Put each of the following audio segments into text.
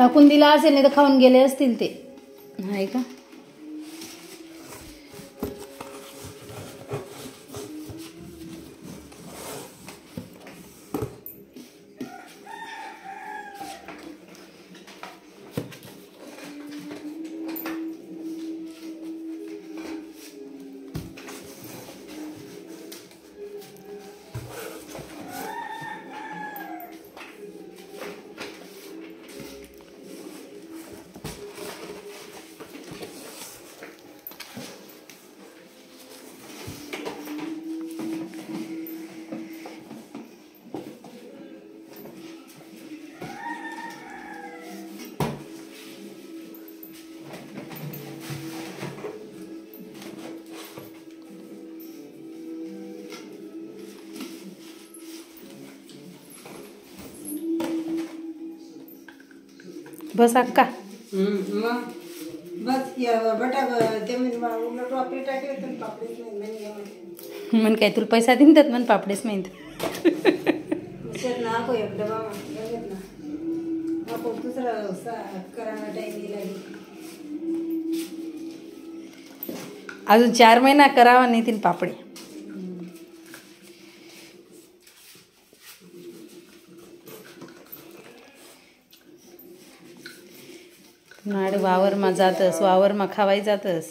टाकून दिला असेल नाही तर खाऊन गेले असतील ते, आहे का? बस अक्का मग बस बटा ते उलट वापरी टाकले तर पापडीच नाही म्हण काय तुला पैसा देतात म्हण पापडेच माहीत नको एक डबा बघत ना नको दुसरा करायला टाईम लागेल. अजून 4 महिना करावा नाही तीन पापडी. नाड वावरमा जातस, वावरमा खावाय जातस.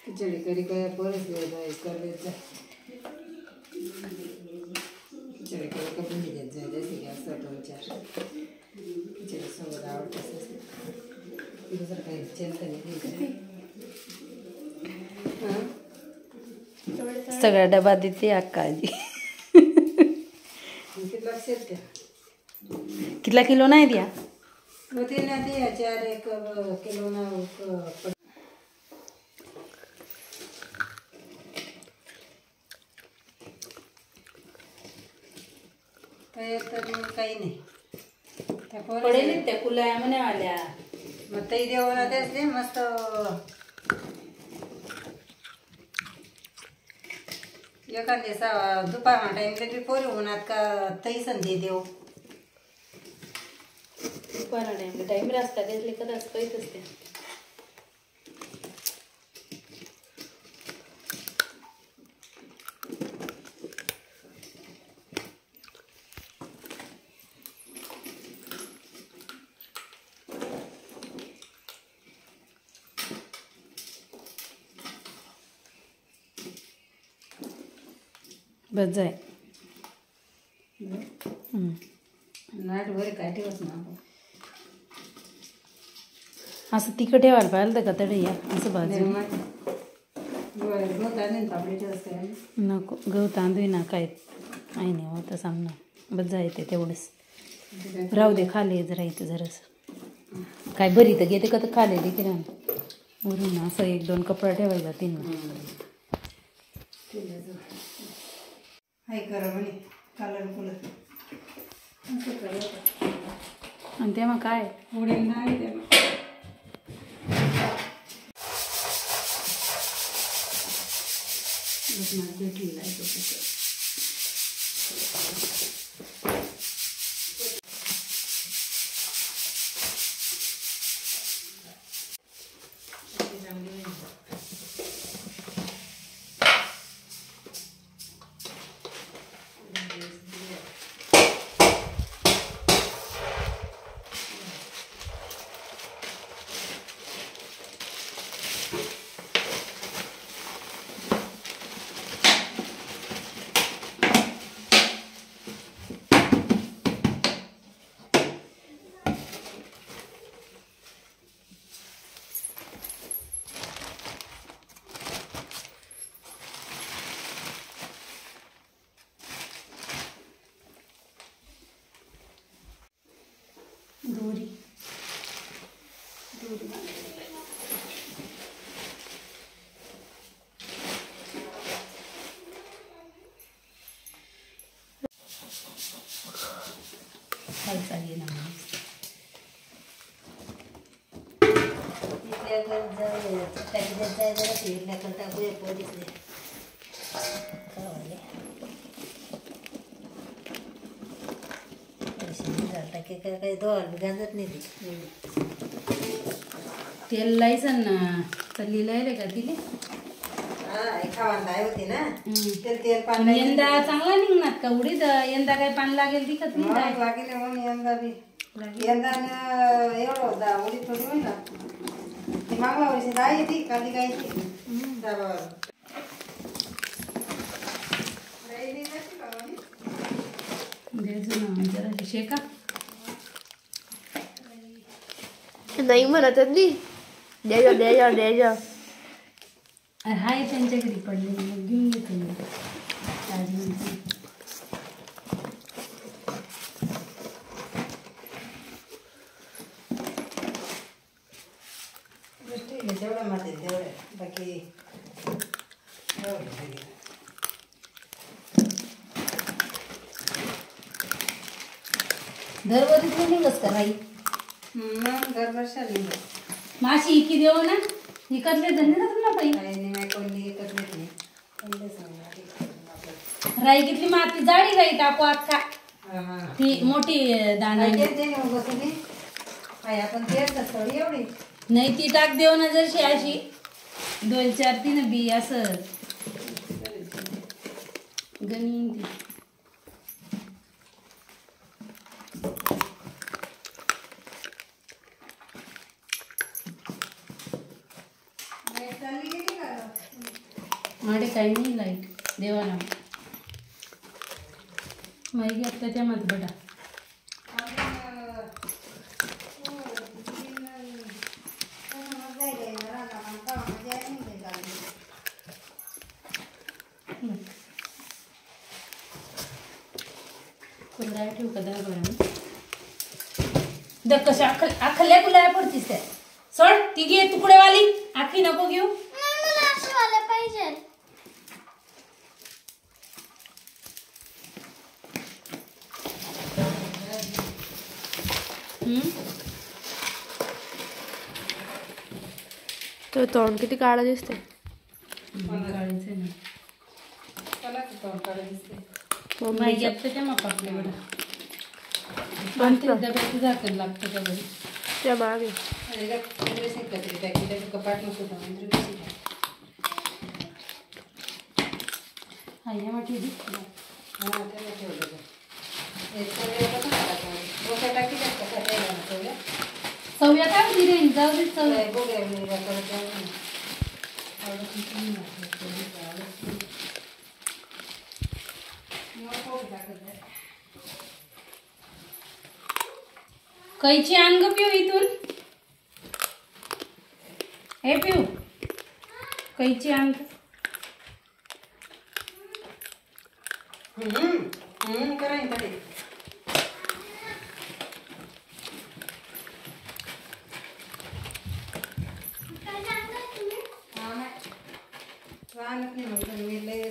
खिचडी करी काय परत करायचं खिचडी करी कपून देत जाय जसे की असं 2-4 खिचडी सोबत आवडतच दुसरं काही चिंता नाही. सगळा डबा देते अक्का आजी. लक्षात द्या कितला किलो नाही द्या मग ते ना ते 4-1 किलो ना तर मग काही नाही पडेल त्या कुल्या म्हणे आल्या मग तई देवाला तेच नाही मस्त एखादे दुपार टाईमला बी पोरी होणार का तई संधी देव दुपार टाईम रस्ता घेतले का रस्ता येतच ते. बस जाय नाट वर काय ठेवत ना असं तिखट ठेवायला पाहिलं तर का तडे या असं बाजू नको गहू तांदूळ ना काय नाही नाही होतं सामना बस जायते तेवढंच राहू दे खाले जरा इथं जरासं काय बरी तर घेते का तर खाले देखील वरून असं 1-2 कपडा ठेवायला 3 हाय करा म्हणे कलर फुलं आणि तेव्हा काय उडेल नाही तेव्हा भेटलेला आहे तो दोरी चाहिए ना टाके काही दोन गांजत नाही तेल लायसन ना चालली लायले का तिले खावान होती ना तेल पण यंदा चांगला निघणार का उडीद यंदा काय पान लागेल दिखत नाही काय लागेल म्हणून यंदा बी यंदा एवढं होता उडीद थोडी होईल ना ती मागला वर्षी डाळ येते कांदी काय जरा शेका नाही म्हणत नाही द्यायचं द्यायचं द्यायचं हाय त्यांच्या घरी पडले मग घेऊन घेते मी तेवढं माते तेवढं बाकी दरवर्षी निघस का राई दरवर्षाला माशी इकी देव ना इकडले धंदे ना तुला बाई कोणी एकत नाही राई कितली माती जाडी राई टाकू अख्खा ती मोठी दाणा आपण तेच थोडी एवढी नाही ती टाक देव ना जरशी अशी 2-4 3 बी असं गणी ती माडे काही नाही लाईट देवाला माहिती आता त्या मत बडा कुंडाळा ठेवू का दहा बरं द कशा अखल्या कुलाया पडतीस त्या सोड ती घे तुकडेवाली आखी नको घेऊ पाहिजे तो तोंड किती काळा दिसते माहिती आता त्या मग आपल्या बडा डब्याची झाकण लागतं त्या बरी त्या मागे कपाट नको हाय वाटी सव्या काय होती रे जाऊ दे सव्या कैची आण ग पिऊ इथून हे पिऊ कैची आण करायचं नाही म्हणतो मी लय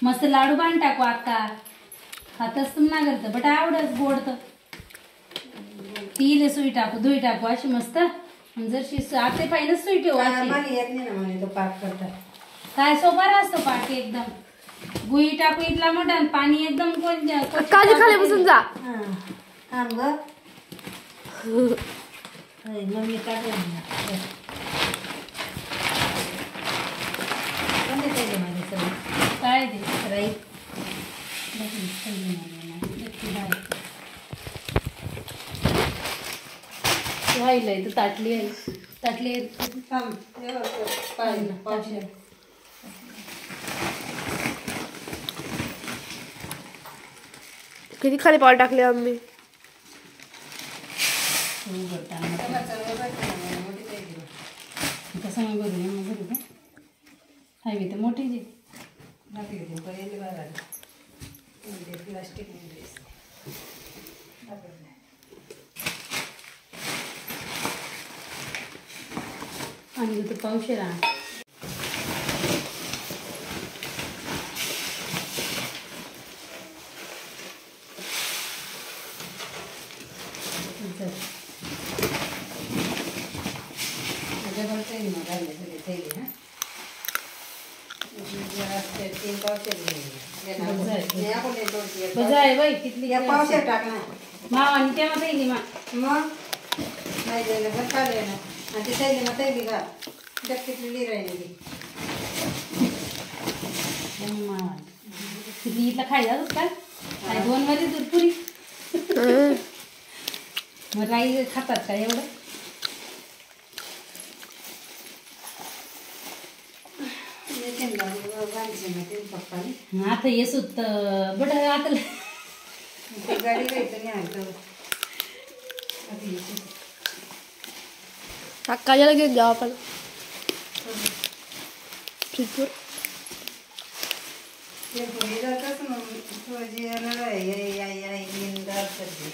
मस्त लाडू बांध टाकू अक्का खातच तुम ना करत बट आवडच गोड तिले सुई टाकू धुई टाकू अशी मस्त जर आते पाहिजे सुई ठेवू अशी येत नाही ना म्हणे तो पाक करता काय सोपा असतो पाक एकदम गुई टाकू इथला मोठा पाणी एकदम काळजी खाली बसून जा थांब ग मम्मी टाकलं काय ते राईट राहिलंय तर ताटली आहे ताटली थांब पाहिजे किती खाली पाऊल टाकले आम्ही कसं मग भरू मग भरू का हायवे तर मोठी जी प्लास्टिक आणि तू पावशेरा तर डबल थैली मग घालले सगळे थैली हां 3 पावशे बजा आहे बाई कितली या पावशे टाकणार मावानी तेव्हा थैली मा मग नाही दिलं तर खाले ना आणि ती थैली मग थैली घाल कितली राहिली मावानी किती इथला खायला काय काय 2 मध्ये दूध पुरी मग राई खातात का एवढं आता ये सुत बड आता गाडी घ्यायचं नाही अक्काला घेऊन जाऊ आपण ट्रिपवर ते पुढे जातात मग तुझी येणार इंदार करते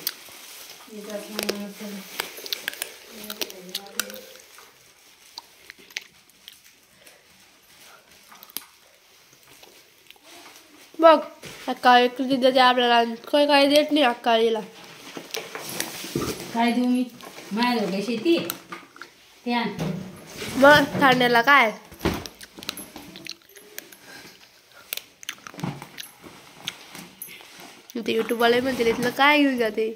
बघ अक्का एक तिथे आपल्याला काय देत नाही अक्काळीला काय देऊ मी माझ्या दोघे शेती ते आण मग ठाण्याला काय ते युट्यूबवाले म्हणतील इथलं काय घेऊन जाते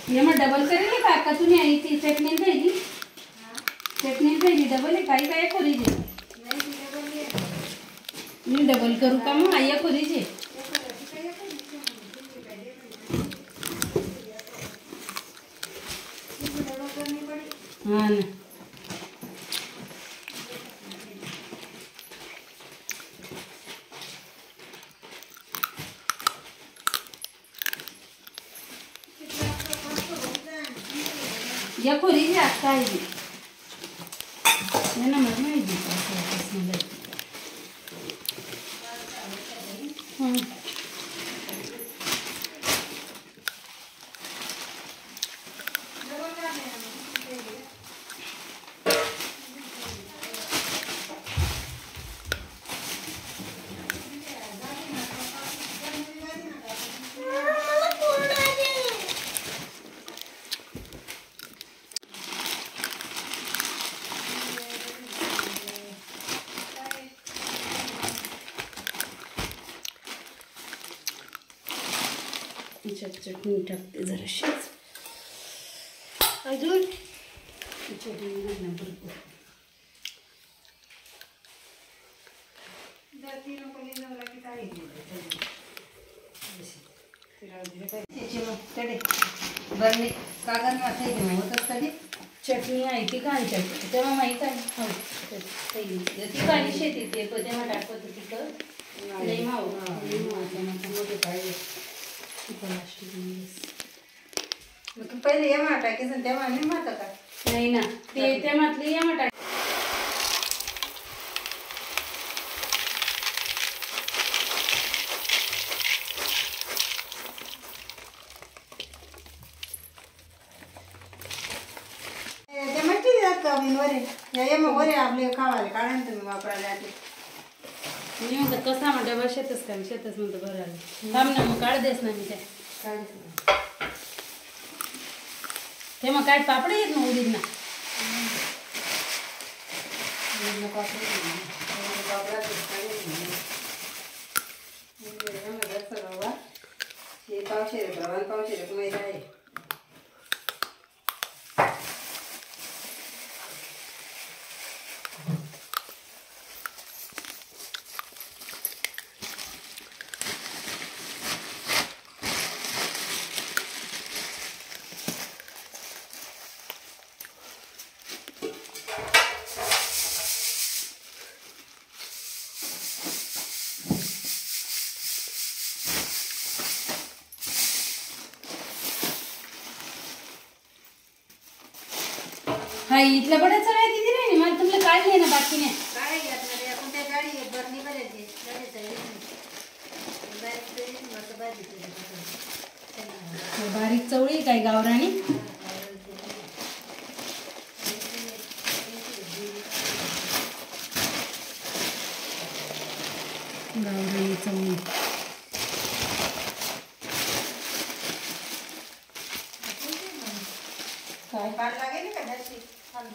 ये मग डबल करेल का तुम्ही आई ती चटणी खायली डबल आहे काही काय खोरीचे मी डबल करू का मग आई खोरीचे हा ना या खोरीचे आता आहे ना मग माहिती चटणी टाकते जराशीच अजून चटणी घालणार भरपूर बरं कागद माथायची होतच कधी चटणी आहे ती घालते तेव्हा माहीत आहे ती काळी शेती ते तेव्हा टाकत तिथं नाही माव मध्ये पाहिजे मग पहिले येमा टाकायचं तेव्हा नाही माता का नाही ना ते तेव्हातली येमा टाक वरे आपले खावाले काढा ना तुम्ही वापरायला मी म्हणतो कसा म्हणते बा शेतच काय शेतच म्हणतो बरं आलं थांब ना मग काढ देस ना मी काय ते मग काय पापडे येत ना उडीद ना पावशे मैदा आहे हा इथल्या बड्याचा काय दिदी नाही मला तुमला काय नाही ना बाकी नाही काय घेतलं आपण त्या गाडी बरणी भरायची बारीक चवळी काय गावराणी गावराणी लागली चवणी. काय पान लागेल का जास्ती पान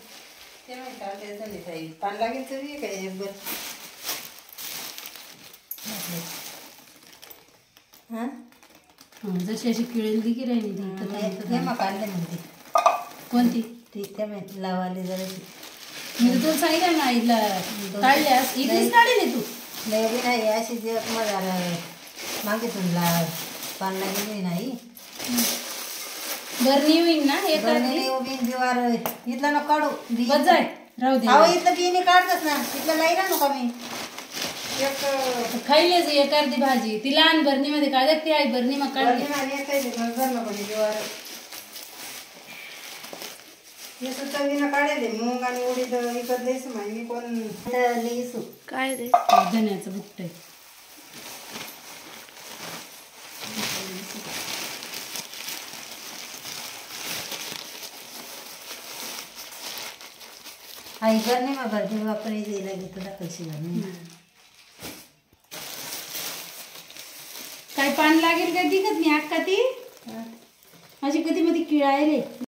ते माहिती त्याचं नाही ताई पान लागेल तरी काय एकभर हां जशी अशी किळेल दी की राहिली हे मग काढले म्हणते कोणती ती त्या माहिती लावाली जराशी मी तर तुला सांगितलं ना इथला काढल्यास इथेच काढेल तू नाही नाही अशी जे मला मागे तुला पान लागेल नाही बरणी होईल ना एक उभी दिवार इथला नको काढू बस जाय राहू दे अहो इथलं बिनी काढतच ना इथलं नाही ना नका मी एक खाईलेच एक अर्धी भाजी ती लहान बरणीमध्ये काढत ती आई बरणी मग काढली दिवार हे सुद्धा विना काढेल मूग आणि उडीद विकत द्यायचं माहिती मी कोण लिहिसू काय रे धन्याचं बुट्ट आहे. आई कर नाही मग भरपूर वापरायला द्यायला घेतो दाखवशी काय पान लागेल काय दिखत नाही अक्का ती अशी कधी मध्ये किळायले